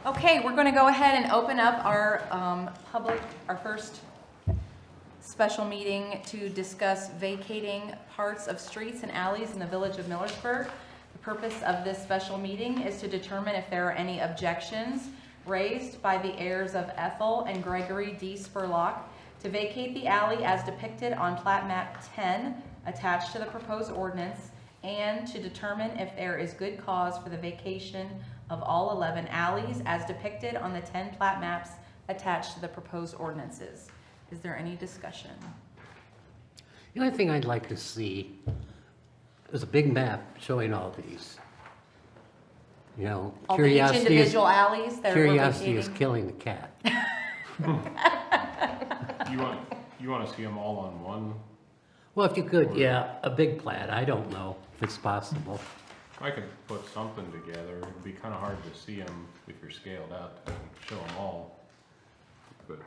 Okay, we're going to go ahead and open up our our first special meeting to discuss vacating parts of streets and alleys in the village of Millersburg. The purpose of this special meeting is to determine if there are any objections raised by the heirs of Ethel and Gregory D. Spurlock to vacate the alley as depicted on Plat Map 10 attached to the proposed ordinance, and to determine if there is good cause for the vacation of all 11 alleys as depicted on the 10 plat maps attached to the proposed ordinances. Is there any discussion? The only thing I'd like to see is a big map showing all these. You know, All the each individual alleys that we're curiosity is vacating? killing the cat. You want to see them all on one? Well, if you could, yeah, a big plat. I don't know if it's possible. I could put something together. It'd be kind of hard to see them if you're scaled out to show them all. But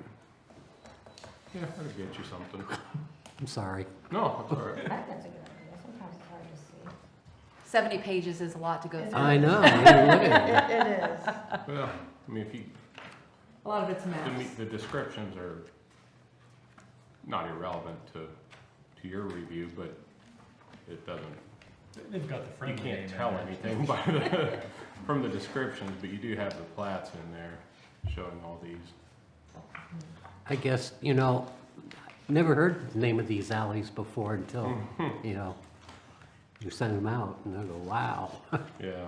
yeah, I could get you something. I'm sorry. No, it's all right. That's a good idea. Sometimes it's hard to see. 70 pages is a lot to go through. I know. I mean, look at it. It is. Well, I mean, if you, A lot of it's maps. the descriptions are not irrelevant to your review, but it doesn't. They've got the You friendly name can't in tell there. anything from the descriptions, but you do have the plats in there showing all these. I guess, you know, never heard the name of these alleys before until, you know, you send them out and I go, wow. Yeah.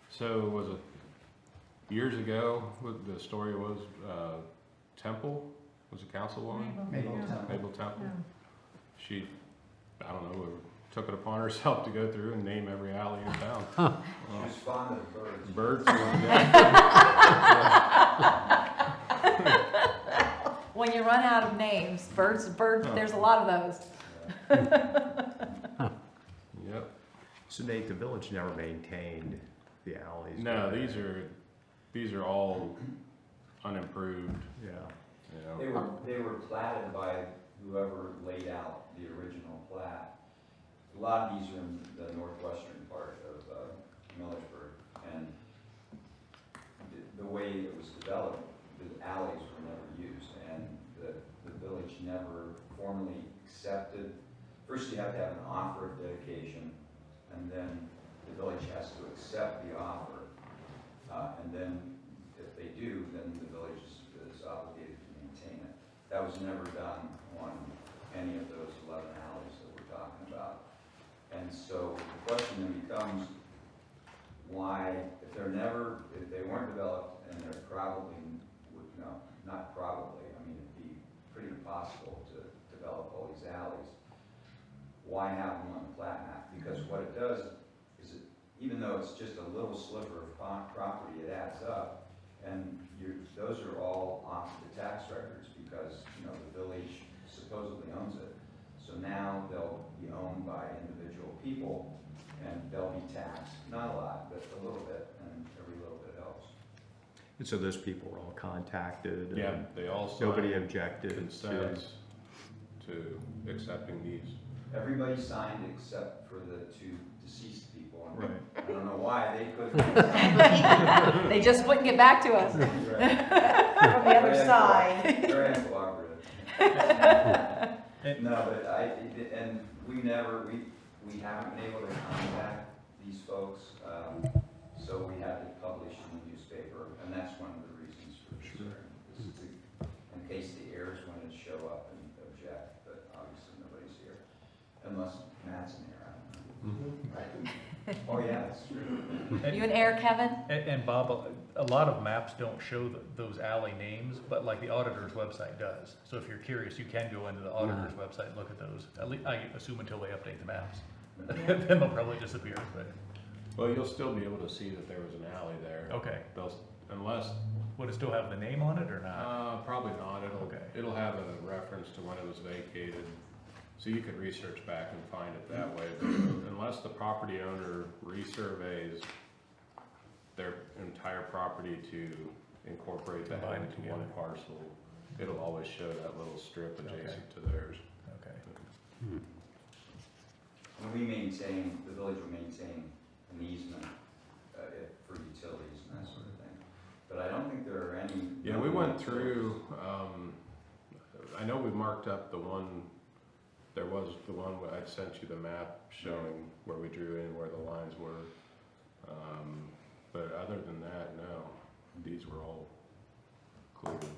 So was it years ago? What the story was? Temple was a councilwoman. Mabel Temple. She, I don't know, took it upon herself to go through and name every alley in town. Huh. Well, She's fond of birds. birds. Yeah. When you run out of names, birds, there's a lot of those. Yep. So Nate, the village never maintained the alleys? No, did these are all unimproved. they? Yeah. You know. They were platted by whoever laid out the original plat. A lot of these are in the northwestern part of Millersburg, and the way it was developed, the alleys were never used, and the village never formally accepted. First, you have to have an offer of dedication, and then the village has to accept the offer, and then if they do, then the village is obligated to maintain it. That was never done on any of those 11 alleys that we're talking about. And so the question then becomes, why, if they weren't developed, and they're probably, no, not probably, I mean, it'd be pretty impossible to develop all these alleys, why have them on the plat map? Because what it does is, even though it's just a little sliver of property, it adds up, and those are all off the tax records, because, you know, the village supposedly owns it. So now they'll be owned by individual people, and they'll be taxed, not a lot, but a little bit, and every little bit helps. And so those people were all contacted? Yeah, and they all Nobody signed objected consents to accepting these. Everybody signed except for the two deceased people. And Right. I don't know why they couldn't. They just wouldn't get back to us. From the other side. Very uncooperative. No, but and we haven't been able to contact these folks, so we had to publish in the newspaper, and that's one of the reasons for concern. Is in case the heirs wanted to show up and object, but obviously nobody's here, unless Matt's in here, I don't know. Right? Oh, yeah, that's true. You an heir, Kevin? And Bob, a lot of maps don't show those alley names, but like the auditor's website does. So if you're curious, you can go into the auditor's website and look at those. At least, I assume until they update the maps. Then they'll probably disappear, but, Well, you'll still be able to see that there was an alley there. okay. Unless, Would it still have the name on it or not? probably not. Okay. It'll have a reference to when it was vacated. So you could research back and find it that way. But unless the property owner resurveys their entire property to incorporate that Combine it into one together. parcel, it'll always show that little strip adjacent to theirs. Okay. And the village will maintain an easement for utilities and that sort of thing. But I don't think went through, I know we marked up the one, there was the one where I'd sent you the map showing where we drew in, where the lines were. But other than that, no, these were all included.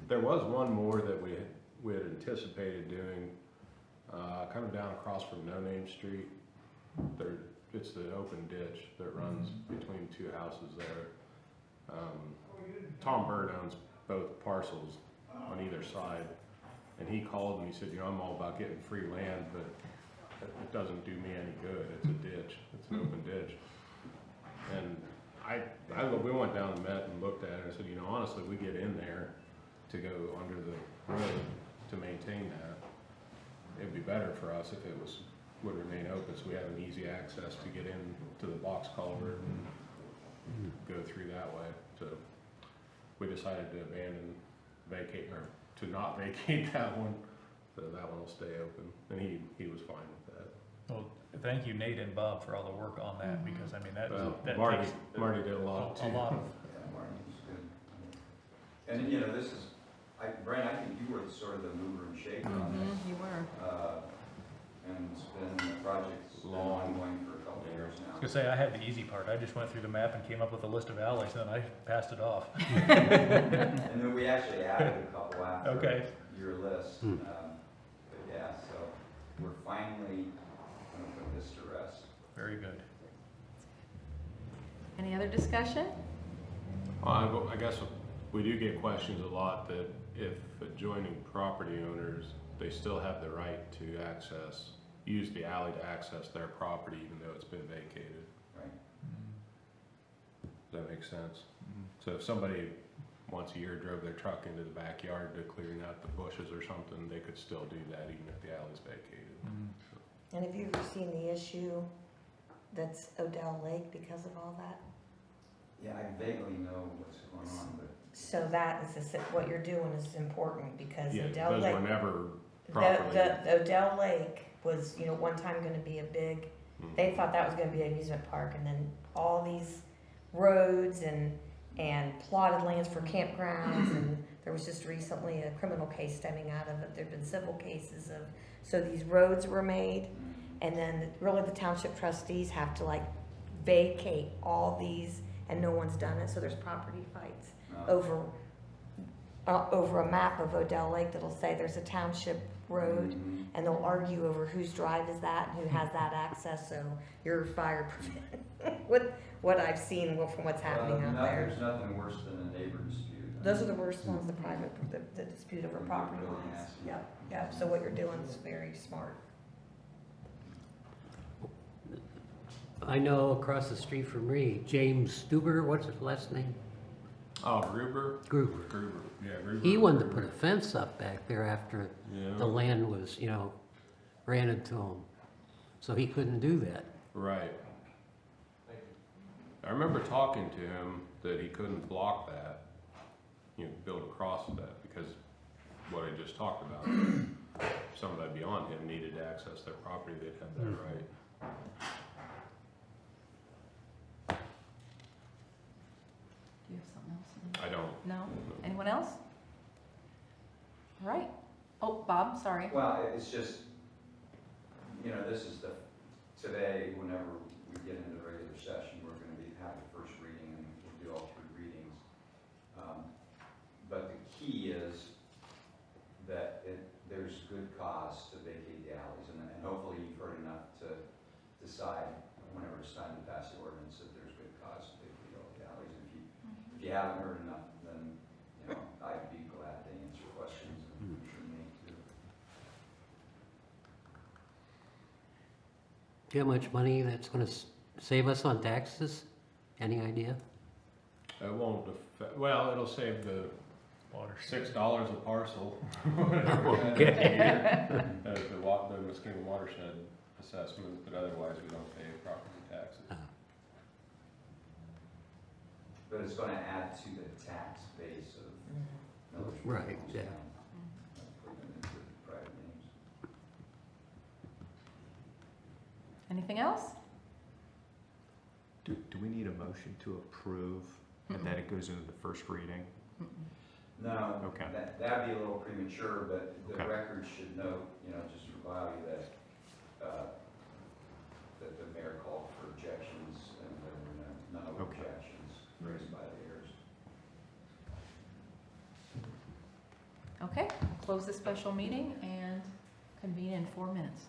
There was one more that we had anticipated doing, kind of down across from No Name Street. There, it's the open ditch that runs between two houses there. Tom Bird owns both parcels on either side, and he called and he said, you know, I'm all about getting free land, but it doesn't do me any good. It's a ditch. It's an open ditch. And we went down and met and looked at it and said, you know, honestly, we get in there to go under the road to maintain that. It'd be better for us if it would remain open, so we have an easy access to get in to the box culvert and go through that way. So we decided to vacate, or to not vacate that one, so that one will stay open, and he was fine with that. Well, thank you, Nate and Bob, for all the work on that, because I mean, Well, that Marty takes did a lot too. a lot of, Yeah, Martin's good. And, you know, this is, Brian, I think you were sort of the mover and shaker on this. You were. And it's been, the project's been ongoing for a couple of years I now. was gonna say, I had the easy part. I just went through the map and came up with a list of alleys, and then I passed it off. And then we actually added a couple after Okay. your list. But yeah, so we're finally gonna put this to rest. Very good. Any other discussion? Well, I guess we do get questions a lot that if adjoining property owners, they still have the right to use the alley to access their property even though it's been vacated. Right. Does that make sense? So if somebody once a year drove their truck into the backyard to clearing out the bushes or something, they could still do that even if the alley's vacated. And have you ever seen the issue that's Odell Lake because of all that? Yeah, I vaguely know what's going on, but So that is, what you're doing is important because Yeah, Odell those Lake. were never The, properly. the Odell Lake was, you know, one time gonna be a big, they thought that was gonna be an amusement park, and then all these roads and plotted lands for campgrounds, and there was just recently a criminal case stemming out of it, there've been civil cases of, so these roads were made, and then really the township trustees have to like vacate all these, and no one's done it, so there's property fights over a map of Odell Lake that'll say there's a township road, Mhm. and they'll argue over whose drive is that and who has that access, so you're fire proof. What I've seen from what's happening out there. There's nothing worse than a neighbor dispute. Those are the worst ones, the private, the dispute over property Really lines. nasty. Yep, so what you're doing is very smart. I know across the street from me, James Stuber, what's his last name? Oh, Gruber? Gruber. Gruber, yeah, Gruber. He wanted to put a fence up back there after Yeah. the land was, you know, granted to him. So he couldn't do that. Right. I remember talking to him that he couldn't block that, you know, build across that, because what I just talked about, somebody beyond him needed to access their property, they'd have that right. Do you have something else? I don't. No? Anyone else? All right. Oh, Bob, sorry. Well, it's just, you know, this is today, whenever we get into the regular session, we're gonna have the first reading, and we'll do all three readings. But the key is that there's good cause to vacate the alleys, and hopefully you've heard enough to decide whenever it's time to pass the ordinance that there's good cause to vacate all the alleys. If you haven't heard enough, then, you know, I'd be glad to answer questions, and I'm sure Nate too. Do you know how much money that's gonna save us on taxes? Any idea? It won't affect, well, it'll save the Water. $6 a parcel. Okay. The Muskingum watershed assessment, but otherwise we don't pay property taxes. But it's gonna add to the tax base of Miller's. Right, yeah. Put them into private names. Anything else? Do we need a motion to approve and that it goes into the first reading? No, Okay. that'd be a little premature, but the Okay. record should note, just for value that, that the mayor called for objections and there were no Okay. objections raised by the heirs. Okay, close the special meeting and convene in 4 minutes.